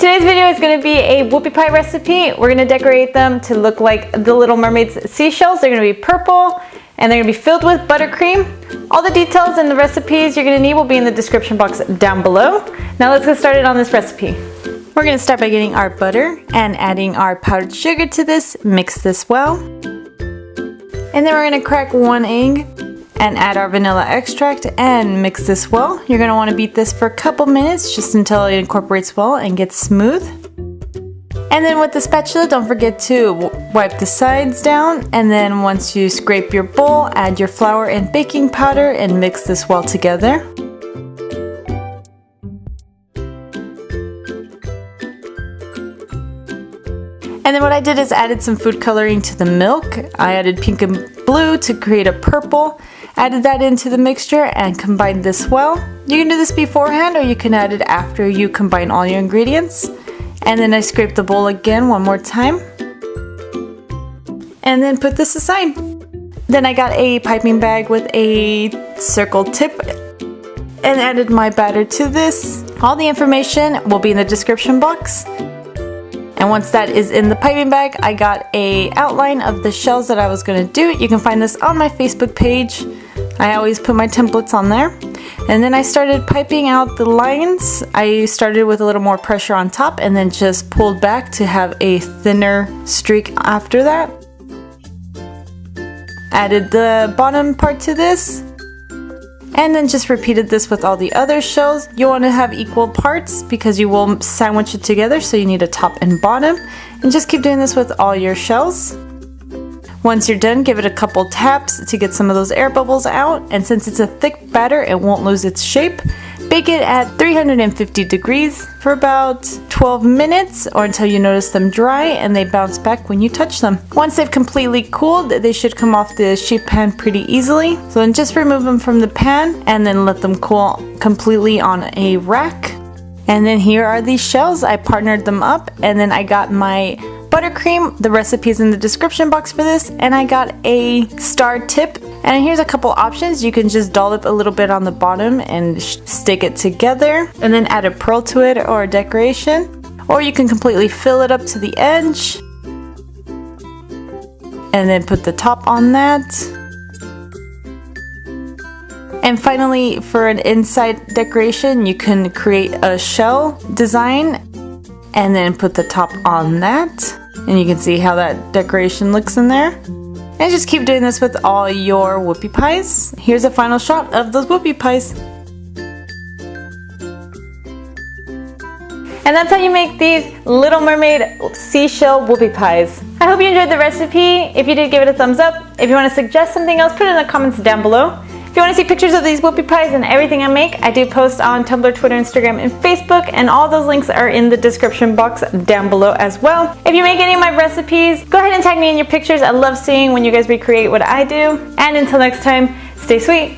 Today's video is going to be a whoopie pie recipe. We're going to decorate them to look like the Little Mermaid's seashells. They're going to be purple and they're going to be filled with buttercream. All the details and the recipes you're going to need will be in the description box down below. Now let's get started on this recipe. We're going to start by getting our butter and adding our powdered sugar to this. Mix this well. And then we're going to crack 1 egg and add our vanilla extract and mix this well. You're going to want to beat this for a couple minutes just until it incorporates well and gets smooth. And then with the spatula, don't forget to wipe the sides down, and then once you scrape your bowl, add your flour and baking powder and mix this well together. And then what I did is added some food coloring to the milk. I added pink and blue to create a purple. Added that into the mixture and combined this well. You can do this beforehand or you can add it after you combine all your ingredients. And then I scraped the bowl again one more time. And then put this aside. Then I got a piping bag with a circle tip and added my batter to this. All the information will be in the description box. And once that is in the piping bag, I got an outline of the shells that I was going to do. You can find this on my Facebook page. I always put my templates on there. And then I started piping out the lines. I started with a little more pressure on top and then just pulled back to have a thinner streak after that. Added the bottom part to this. And then just repeated this with all the other shells. You want to have equal parts because you will sandwich it together, so you need a top and bottom. And just keep doing this with all your shells. Once you're done, give it a couple taps to get some of those air bubbles out. And since it's a thick batter, it won't lose its shape. Bake it at 350 degrees for about 12 minutes or until you notice them dry and they bounce back when you touch them. Once they've completely cooled, they should come off the sheet pan pretty easily. So then just remove them from the pan and then let them cool completely on a rack. And then here are these shells. I partnered them up and then I got my buttercream. The recipe is in the description box for this, and I got a star tip. And here's a couple options. You can just dollop a little bit on the bottom and stick it together and then add a pearl to it or a decoration, or you can completely fill it up to the edge and then put the top on that. And finally, for an inside decoration, you can create a shell design and then put the top on that. And you can see how that decoration looks in there. And just keep doing this with all your whoopie pies. Here's a final shot of those whoopie pies. And that's how you make these Little Mermaid seashell whoopie pies. I hope you enjoyed the recipe. If you did, give it a thumbs up. If you want to suggest something else, put it in the comments down below. If you want to see pictures of these whoopie pies and everything I make, I do post on Tumblr, Twitter, Instagram, and Facebook, and all those links are in the description box down below as well. If you make any of my recipes, go ahead and tag me in your pictures. I love seeing when you guys recreate what I do. And until next time, stay sweet.